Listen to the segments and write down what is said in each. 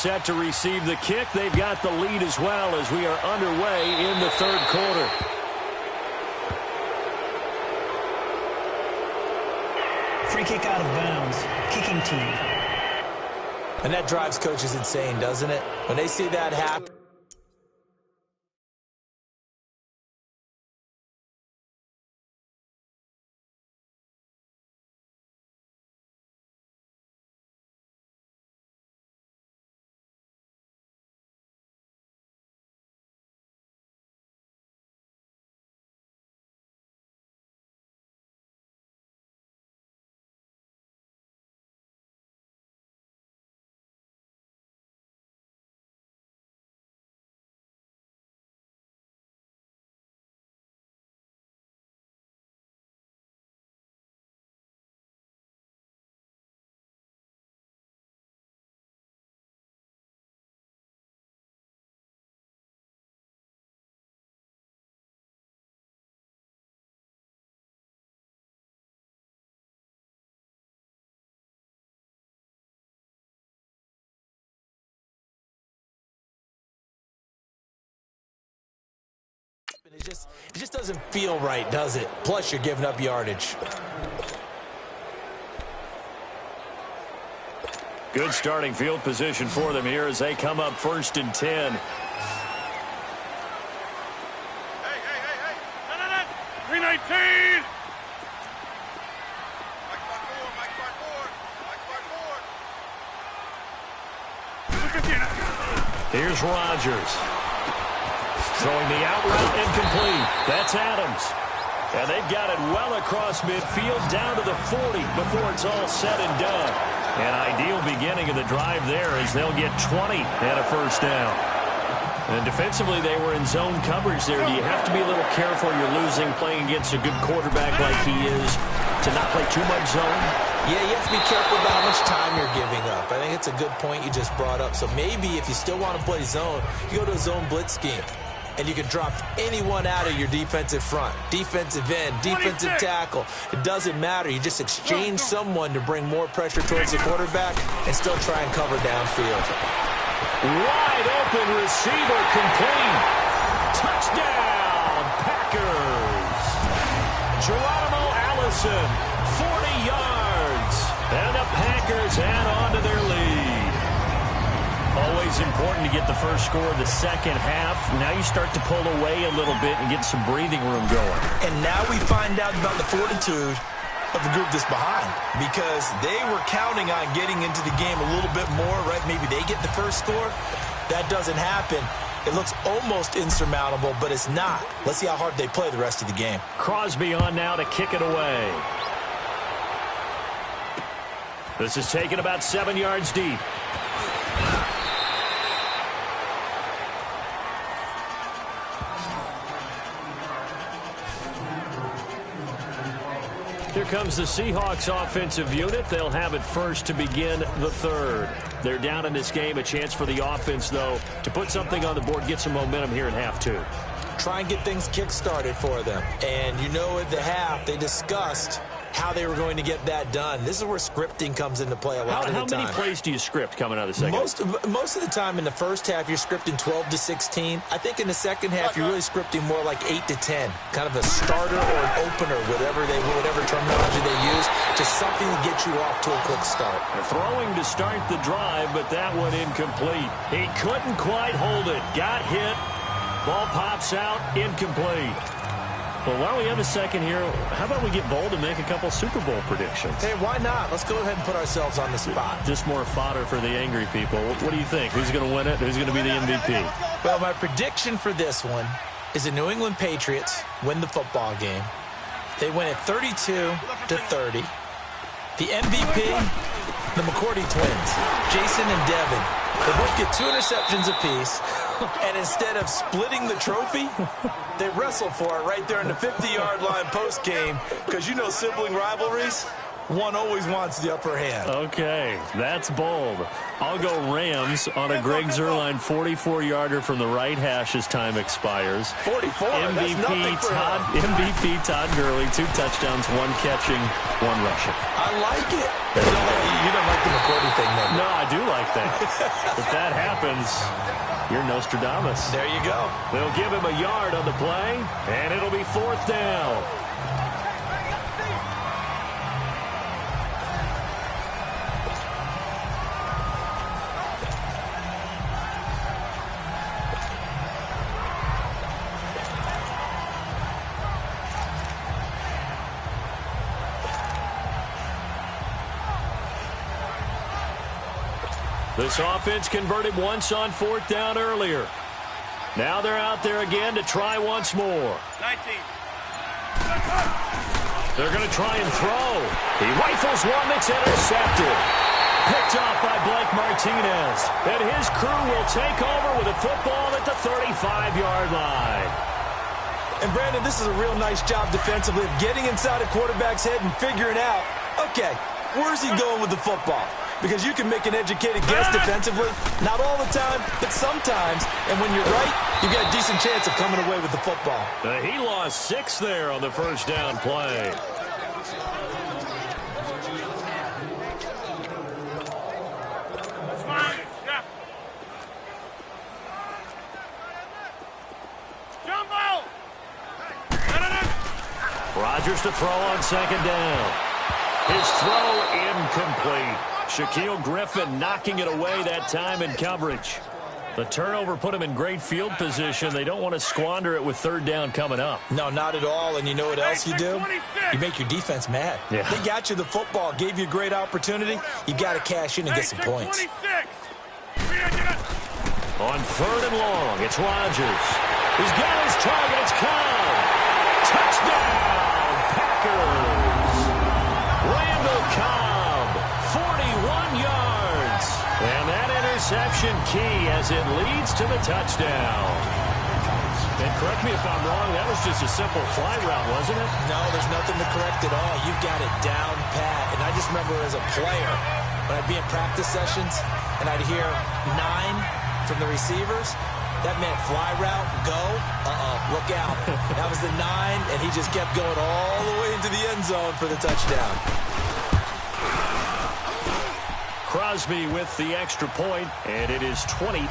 set to receive the kick. They've got the lead as well as we are underway in the third quarter. Free kick out of bounds. Kicking team. And that drives coaches insane, doesn't it? When they see that happen. It just doesn't feel right, does it? Plus, you're giving up yardage. Good starting field position for them here as they come up 1st and 10. Hey. No. 319. Here's Rodgers. Throwing the out route incomplete. That's Adams. And they've got it well across midfield down to the 40 before it's all said and done. An ideal beginning of the drive there as they'll get 20 and a first down. And defensively, they were in zone coverage there. Do you have to be a little careful? You're losing playing against a good quarterback like he is to not play too much zone? Yeah, you have to be careful about how much time you're giving up. I think it's a good point you just brought up. So maybe if you still want to play zone, you go to a zone blitz scheme. And you can drop anyone out of your defensive front, defensive end, defensive tackle. It doesn't matter. You just exchange someone to bring more pressure towards the quarterback and still try and cover downfield. Wide open receiver complete. Touchdown, Packers. Geronimo Allison, 40 yards. And the Packers add on to their lead. Always important to get the first score of the second half. Now you start to pull away a little bit and get some breathing room going. And now we find out about the fortitude of the group that's behind, because they were counting on getting into the game a little bit more, right? Maybe they get the first score. That doesn't happen. It looks almost insurmountable, but it's not. Let's see how hard they play the rest of the game. Crosby on now to kick it away. This is taken about 7 yards deep. Here comes the Seahawks offensive unit. They'll have it first to begin the third. They're down in this game. A chance for the offense, though, to put something on the board, get some momentum here in half two. Try and get things kick-started for them. And you know at the half, they discussed how they were going to get that done. This is where scripting comes into play a lot of the time. How many plays do you script coming out of the second? Most of the time in the first half, you're scripting 12 to 16. I think in the second half, you're really scripting more like 8 to 10. Kind of a starter or an opener, whatever terminology they use, just something to get you off to a quick start. They're throwing to start the drive, but that one incomplete. He couldn't quite hold it. Got hit. Ball pops out. Incomplete. Well, while we have a second here, how about we get bold and make a couple Super Bowl predictions? Hey, why not? Let's go ahead and put ourselves on the spot. Just more fodder for the angry people. What do you think? Who's going to win it? Who's going to be the MVP? Well, my prediction for this one is the New England Patriots win the football game. They win it 32-30. The MVP, the McCourty twins, Jason and Devin. They both get 2 interceptions apiece. And instead of splitting the trophy, they wrestle for it right there in the 50-yard line post-game. Because you know sibling rivalries, one always wants the upper hand. Okay, that's bold. I'll go Rams on a Greg Zuerlein 44-yarder from the right hash as time expires. 44, that's nothing for him. MVP Todd Gurley, 2 touchdowns, 1 catching, 1 rushing. I like it. You don't like the McCourty thing, then? No, I do like that. If that happens, you're Nostradamus. There you go. They'll give him a yard on the play, and it'll be 4th down. This offense converted once on 4th down earlier. Now they're out there again to try once more. 19. They're going to try and throw. He rifles one that's intercepted. Picked off by Blake Martinez. And his crew will take over with a football at the 35-yard line. And, Brandon, this is a real nice job defensively of getting inside a quarterback's head and figuring out, okay, where's he going with the football? Because you can make an educated guess defensively. Not all the time, but sometimes. And when you're right, you've got a decent chance of coming away with the football. He lost 6 there on the first down play. That's fine. Yeah. Jumbo! Rodgers to throw on 2nd down. His throw incomplete. Shaquille Griffin knocking it away that time in coverage. The turnover put him in great field position. They don't want to squander it with 3rd down coming up. No, not at all. And you know what else you do? You make your defense mad. Yeah. They got you the football, gave you a great opportunity. You got to cash in and get some points. 26. On 3rd and long, it's Rodgers. He's got his target. It's Cobb. Touchdown, Packers. Randall Cobb, 41 yards. And that interception key as it leads to the touchdown. And correct me if I'm wrong, that was just a simple fly route, wasn't it? No, there's nothing to correct at all. You've got it down pat. And I just remember as a player, when I'd be in practice sessions and I'd hear 9 from the receivers, that meant fly route, go, look out. That was the 9, and he just kept going all the way into the end zone for the touchdown. Crosby with the extra point, and it is 28-0.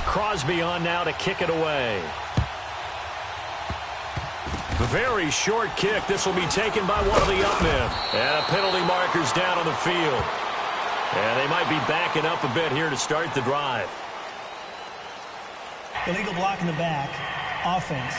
Crosby on now to kick it away. Very short kick. This will be taken by one of the up men. And a penalty marker's down on the field. And they might be backing up a bit here to start the drive. Illegal block in the back. Offense.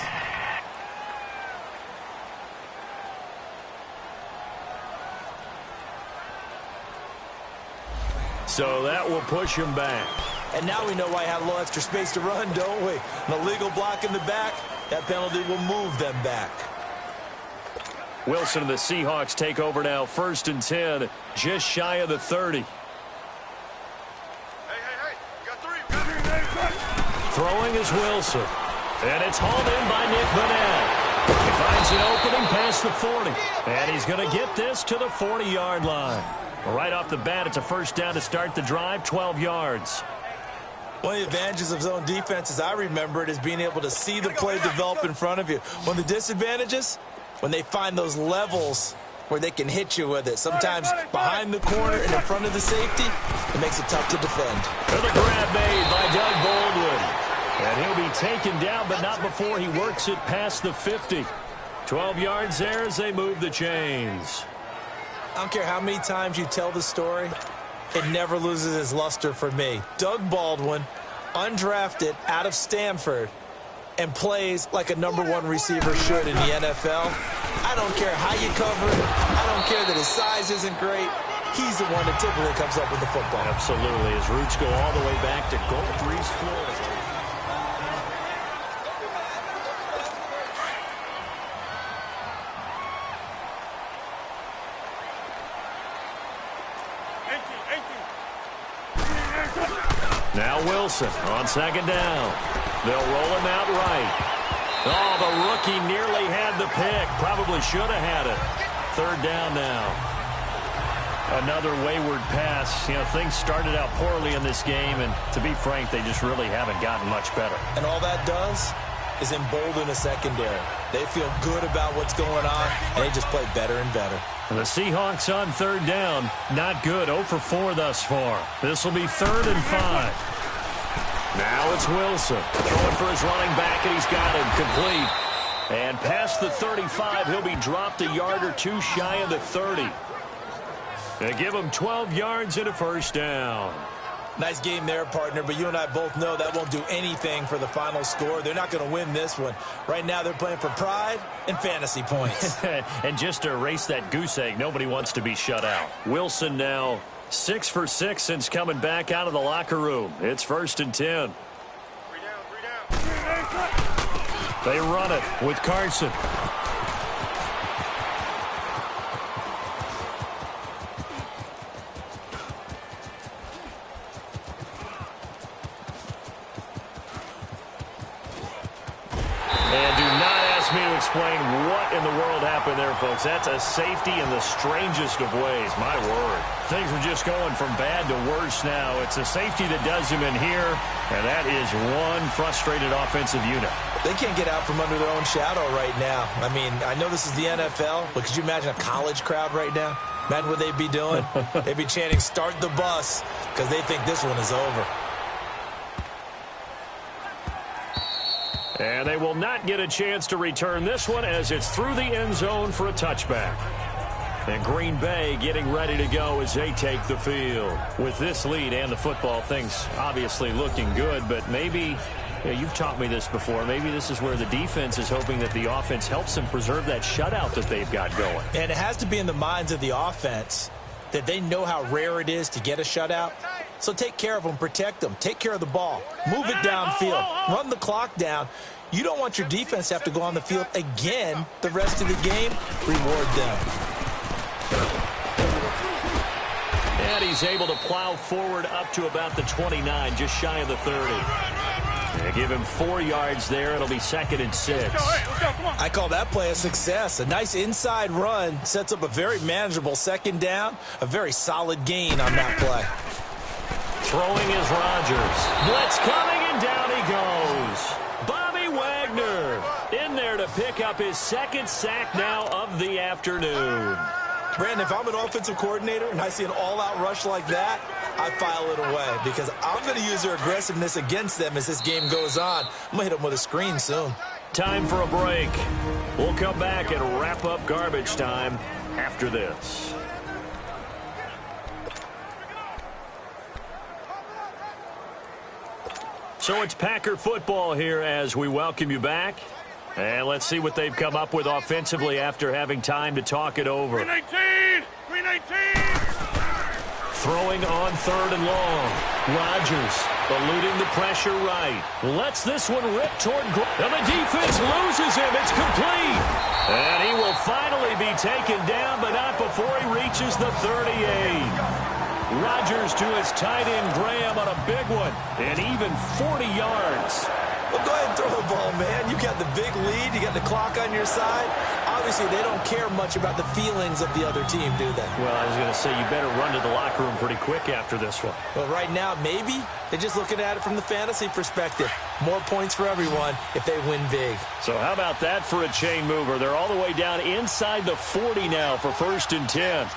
So that will push him back. And now we know why I have a little extra space to run, don't we? An illegal block in the back, that penalty will move them back. Wilson and the Seahawks take over now. 1st and 10, just shy of the 30. Hey, got 3. Throwing is Wilson. And it's hauled in by Nick Vanette. He finds an opening past the 40. And he's going to get this to the 40-yard line. Right off the bat, it's a 1st down to start the drive, 12 yards. One of the advantages of zone defense, as I remember it, is being able to see the play develop in front of you. One of the disadvantages, when they find those levels where they can hit you with it. Sometimes behind the corner and in front of the safety, it makes it tough to defend. And the grab made by Doug Baldwin. And he'll be taken down, but not before he works it past the 50. 12 yards there as they move the chains. I don't care how many times you tell the story, it never loses its luster for me. Doug Baldwin, undrafted out of Stanford, and plays like a #1 receiver should in the NFL. I don't care how you cover it. I don't care that his size isn't great. He's the one that typically comes up with the football. Absolutely. His roots go all the way back to Gulf Breeze, Florida. Now Wilson on 2nd down. They'll roll him out right. Oh, the rookie nearly had the pick. Probably should have had it. 3rd down now. Another wayward pass. You know, things started out poorly in this game, and to be frank, they just really haven't gotten much better. And all that does is embolden the secondary. They feel good about what's going on, and they just play better and better. And the Seahawks on third down, not good. 0 for 4 thus far. This will be 3rd and 5. Now it's Wilson throwing for his running back, and he's got him complete. And past the 35, he'll be dropped a yard or two shy of the 30. They give him 12 yards and a first down. Nice game there, partner, but you and I both know that won't do anything for the final score. They're not going to win this one. Right now they're playing for pride and fantasy points. And just to erase that goose egg, nobody wants to be shut out. Wilson now 6 for 6 since coming back out of the locker room. It's 1st and 10. 3 down. They run it with Carson. Explain what in the world happened there, folks. That's a safety in the strangest of ways. My word. Things are just going from bad to worse now. It's a safety that does him in here, and that is one frustrated offensive unit. They can't get out from under their own shadow right now. I mean, I know this is the NFL, but could you imagine a college crowd right now? Imagine what they'd be doing. They'd be chanting, "Start the bus," because they think this one is over. And they will not get a chance to return this one as it's through the end zone for a touchback. And Green Bay getting ready to go as they take the field. With this lead and the football, things obviously looking good, but maybe, you've taught me this before, maybe this is where the defense is hoping that the offense helps them preserve that shutout that they've got going. And it has to be in the minds of the offense that they know how rare it is to get a shutout. So take care of them, protect them, take care of the ball, move it downfield, run the clock down. You don't want your defense to have to go on the field again the rest of the game. Reward them. And he's able to plow forward up to about the 29, just shy of the 30. They give him 4 yards there. It'll be 2nd and 6. Let's go, come on. I call that play a success. A nice inside run sets up a very manageable 2nd down. A very solid gain on that play. Throwing is Rodgers. Blitz coming, and down he goes. Bobby Wagner in there to pick up his 2nd sack now of the afternoon. Brandon, if I'm an offensive coordinator and I see an all-out rush like that, I file it away because I'm going to use their aggressiveness against them as this game goes on. I'm going to hit them with a screen soon. Time for a break. We'll come back and wrap up garbage time after this. So it's Packer football here as we welcome you back. And let's see what they've come up with offensively after having time to talk it over. 319! 319! Throwing on 3rd and long. Rodgers eluding the pressure right. Lets this one rip toward and the defense loses him. It's complete. And he will finally be taken down, but not before he reaches the 38. Rodgers to his tight end Graham on a big one, and even 40 yards. Well, go ahead and throw the ball, man. You got the big lead. You got the clock on your side. Obviously, they don't care much about the feelings of the other team, do they? Well, I was going to say, you better run to the locker room pretty quick after this one. Well, right now, maybe they're just looking at it from the fantasy perspective. More points for everyone if they win big. So how about that for a chain mover? They're all the way down inside the 40 now for 1st and 10.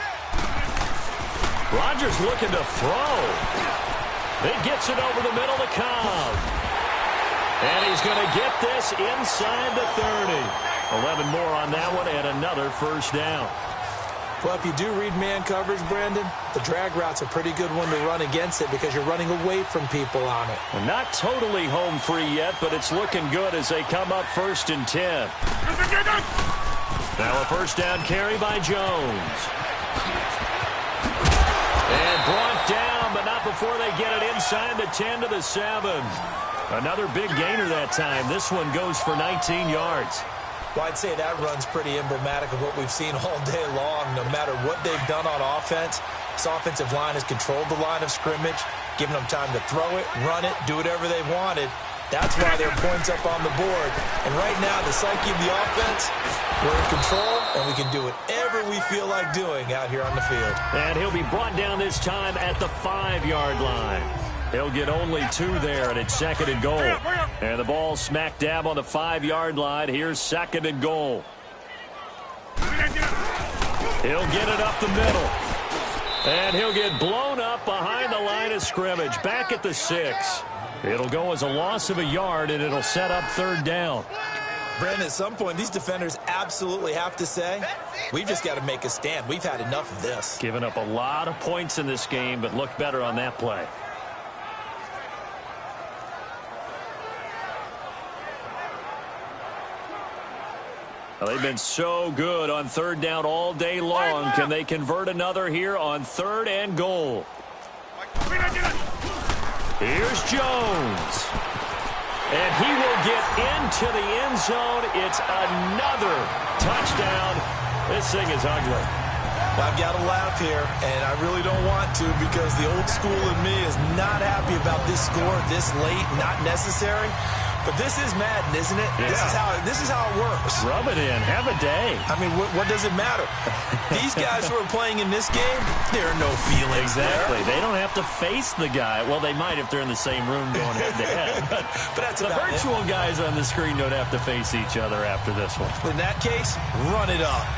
Rodgers looking to throw. He gets it over the middle to Cobb. And he's going to get this inside the 30. 11 more on that one and another first down. Well, if you do read man coverage, Brandon, the drag route's a pretty good one to run against it because you're running away from people on it. Well, not totally home free yet, but it's looking good as they come up 1st and 10. Now a first down carry by Jones. And brought down, but not before they get it inside the 10 to the 7. Another big gainer that time. This one goes for 19 yards. Well, I'd say that run's pretty emblematic of what we've seen all day long. No matter what they've done on offense, this offensive line has controlled the line of scrimmage, given them time to throw it, run it, do whatever they wanted. That's why there are points up on the board. And right now, the psyche of the offense, we're in control, and we can do whatever whatever we feel like doing out here on the field. And he'll be brought down this time at the 5-yard line. He'll get only 2 there, and it's 2nd and goal. And the ball smack dab on the 5-yard line. Here's 2nd and goal. He'll get it up the middle. And he'll get blown up behind the line of scrimmage, back at the 6. It'll go as a loss of a yard, and it'll set up 3rd down. Brandon, at some point, these defenders absolutely have to say, we've just got to make a stand. We've had enough of this. Given up a lot of points in this game, but looked better on that play. Well, they've been so good on 3rd down all day long. Can they convert another here on 3rd and goal? Here's Jones. And he will get into the end zone. It's another touchdown. This thing is ugly. I've got to laugh here, and I really don't want to because the old school in me is not happy about this score this late, not necessary. But this is Madden, isn't it? Yeah. This is how it works. Rub it in. Have a day. I mean, what does it matter? These guys who are playing in this game, there are no feelings Exactly. there. They don't have to face the guy. Well, they might if they're in the same room going head-to-head. But that's the about virtual guys on the screen don't have to face each other after this one. In that case, run it up.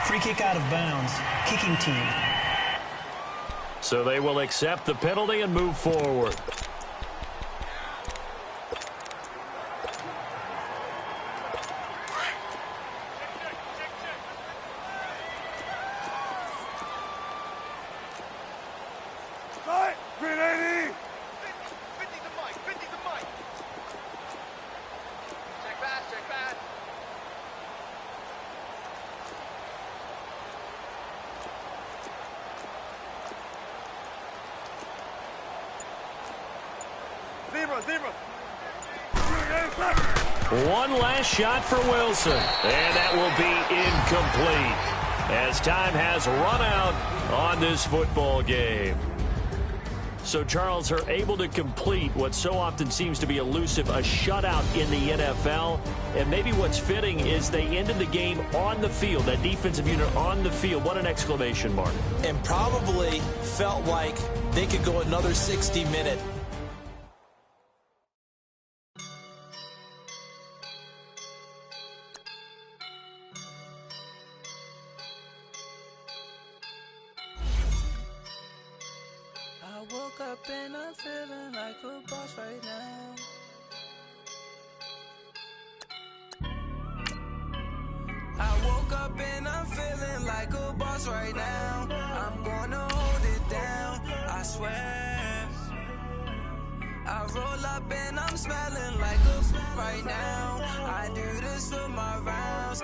Free kick out of bounds. Kicking team. So they will accept the penalty and move forward. One last shot for Wilson, and that will be incomplete as time has run out on this football game. So Charles are able to complete what so often seems to be elusive, a shutout in the NFL. And maybe what's fitting is they ended the game on the field, that defensive unit on the field. What an exclamation mark. And probably felt like they could go another 60 minutes. I woke up and I'm feeling like a boss right now. I woke up and I'm feeling like a boss right now. I'm gonna hold it down, I swear. I roll up and I'm smelling like a right now. I do this for my rounds,